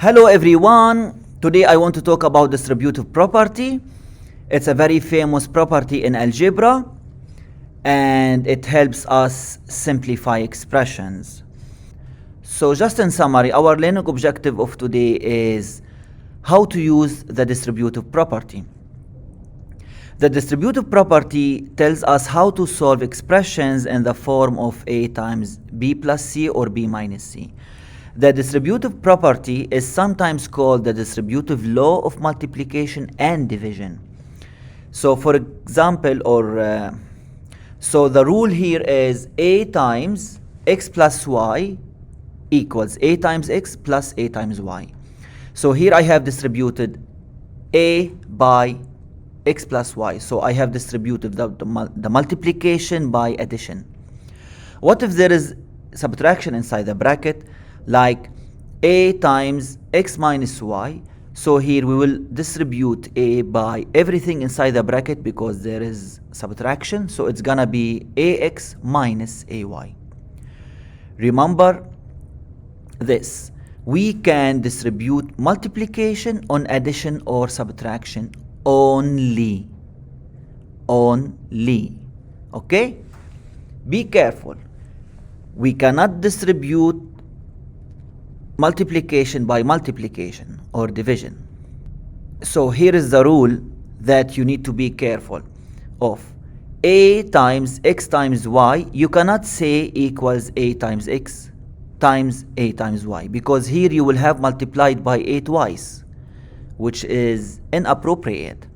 Hello everyone, today I want to talk about distributive property. It's a very famous property in algebra and it helps us simplify expressions. So just in summary, our learning objective of today is how to use the distributive property. The distributive property tells us how to solve expressions in the form of A times B plus C or B minus C. The distributive property is sometimes called the distributive law of multiplication and division. So for example, so the rule here is A times x plus y equals A times x plus A times y. So here I have distributed A by x plus y. So I have distributed the multiplication by addition. What if there is subtraction inside the bracket? Like A times x minus y. So here we will distribute A by everything inside the bracket because there is subtraction. So it's gonna be AX minus AY. Remember this. We can distribute multiplication on addition or subtraction only. Okay? Be careful. We cannot distribute multiplication by multiplication or division. So here is the rule that you need to be careful of. A times x times y, you cannot say equals A times x times A times y, because here you will have multiplied by A twice, which is inappropriate.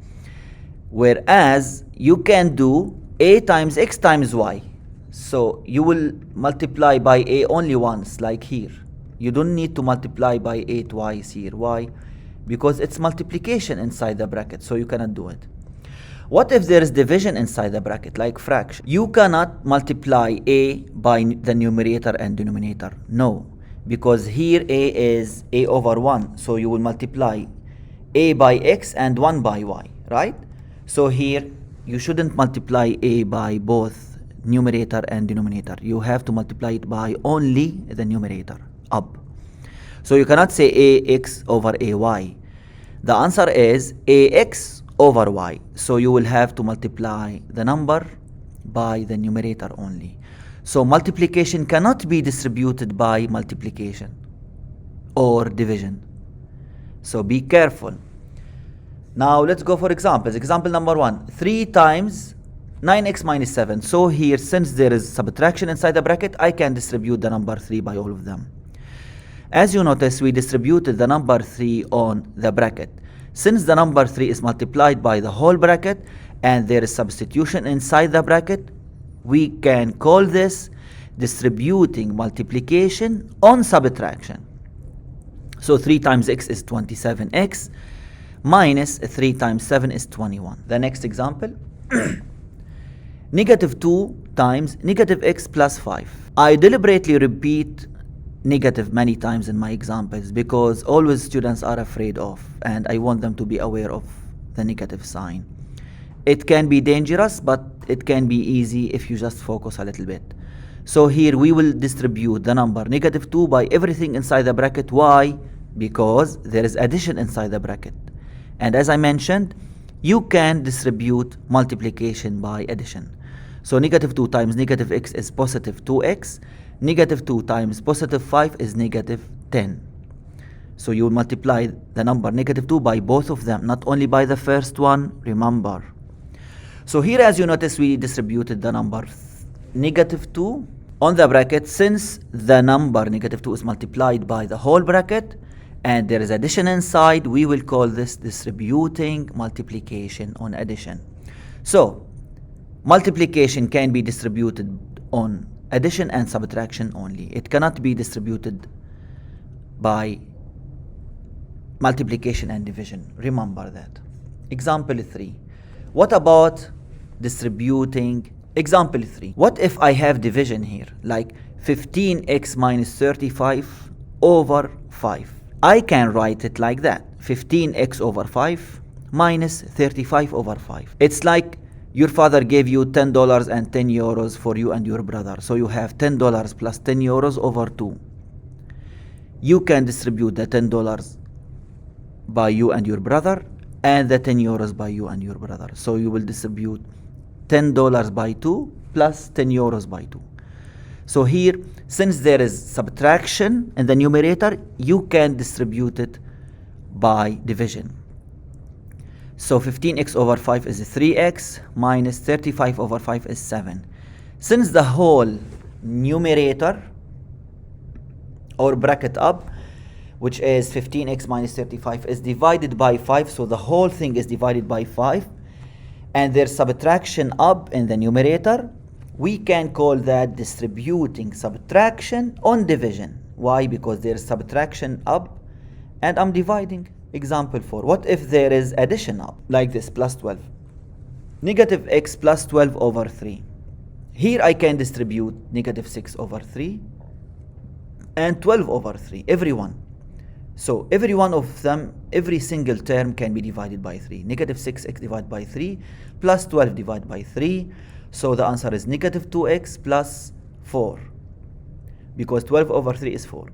Whereas you can do A times x times y. So you will multiply by A only once, like here. You don't need to multiply by A twice here. Why? Because it's multiplication inside the bracket, so you cannot do it. What if there is division inside the bracket, like fraction? You cannot multiply A by the numerator and denominator. No, because here A is A over 1. So you will multiply A by x and 1 by y, right? So here you shouldn't multiply A by both numerator and denominator. You have to multiply it by only the numerator. Up. So you cannot say AX over AY. The answer is AX over Y. So you will have to multiply the number by the numerator only. So multiplication cannot be distributed by multiplication or division. So be careful. Now let's go for examples. Example number 1. 3 times 9x minus 7. So here, since there is subtraction inside the bracket, I can distribute the number 3 by all of them. As you notice, we distributed the number 3 on the bracket. Since the number 3 is multiplied by the whole bracket and there is substitution inside the bracket, we can call this distributing multiplication on subtraction. So 3 times x is 27x minus 3 times 7 is 21. The next example, negative 2 times negative x plus 5. I deliberately repeat negative many times in my examples because always students are afraid of, and I want them to be aware of the negative sign. It can be dangerous, but it can be easy if you just focus a little bit. So here we will distribute the number negative 2 by everything inside the bracket. Why? Because there is addition inside the bracket. And as I mentioned, you can distribute multiplication by addition. So negative 2 times negative x is positive 2x. Negative 2 times positive 5 is negative 10. So you will multiply the number negative 2 by both of them, not only by the first one, remember. So here, as you notice, we distributed the number negative 2 on the bracket. Since the number negative 2 is multiplied by the whole bracket and there is addition inside, we will call this distributing multiplication on addition. So multiplication can be distributed on addition and subtraction only. It cannot be distributed by multiplication and division. Remember that. Example 3. What about distributing? Example 3. What if I have division here, like 15x minus 35 over 5? I can write it like that. 15x over 5 minus 35 over 5. It's like your father gave you $10 and 10 euros for you and your brother. So you have $10 plus 10 euros over 2. you can distribute the $10 by you and your brother, and the 10 euros by you and your brother. So you will distribute $10 by 2 plus 10 euros by 2. So here, since there is subtraction in the numerator, you can distribute it by division. So 15x over 5 is 3x, minus 35 over 5 is 7. Since the whole numerator or bracket up, which is 15x minus 35, is divided by 5, so the whole thing is divided by 5, and there's subtraction up in the numerator, we can call that distributing subtraction on division. Why? Because there's subtraction up and I'm dividing. Example 4. What if there is addition up? Like this, plus 12. Negative x plus 12 over 3. Here I can distribute negative 6 over 3 and 12 over 3, every one. So every one of them, every single term can be divided by 3. Negative 6x divided by 3 plus 12 divided by 3. So the answer is negative 2x plus 4, because 12 over 3 is 4.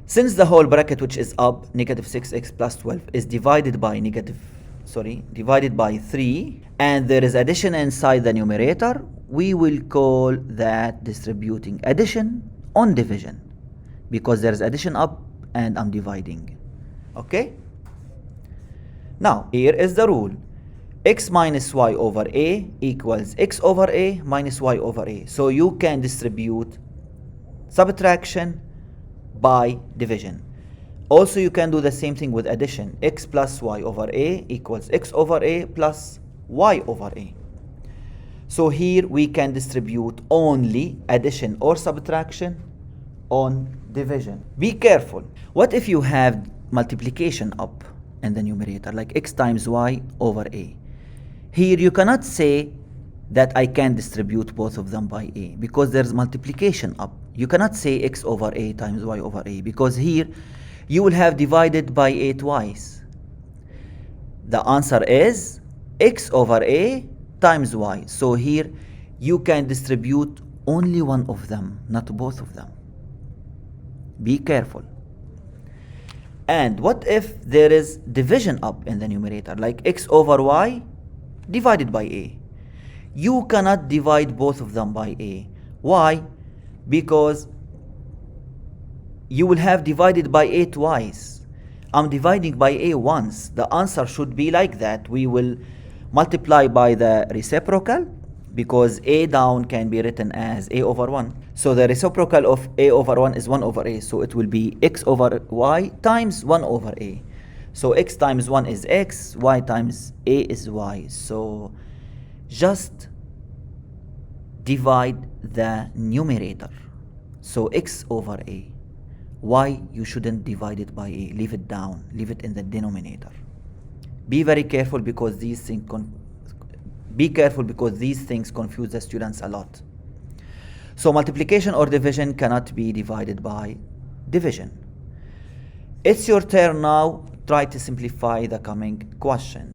Since the whole bracket, which is up, negative 6x plus 12, is divided by divided by 3, and there is addition inside the numerator, we will call that distributing addition on division, because there is addition up and I'm dividing. Okay? Now, here is the rule. X minus y over a equals x over a minus y over a. So you can distribute subtraction by division. Also, you can do the same thing with addition. X plus y over a equals x over a plus y over a. So here we can distribute only addition or subtraction on division. Be careful. What if you have multiplication up in the numerator, like x times y over a? Here you cannot say that I can distribute both of them by a, because there's multiplication up. You cannot say x over a times y over a, because here you will have divided by a twice. The answer is x over a times y. So here you can distribute only one of them, not both of them. Be careful. And what if there is division up in the numerator, like x over y divided by a? You cannot divide both of them by a. Why? Because you will have divided by a twice. I'm dividing by a once. The answer should be like that. We will multiply by the reciprocal, because a down can be written as a over 1. So the reciprocal of a over 1 is 1 over a. So it will be x over y times 1 over a. So x times 1 is x, y times a is y. So just divide the numerator. So x over a. Y, you shouldn't divide it by a. Leave it down. Leave it in the denominator. Be very careful, because these things confuse the students a lot. So multiplication or division cannot be divided by division. It's your turn now. Try to simplify the coming question.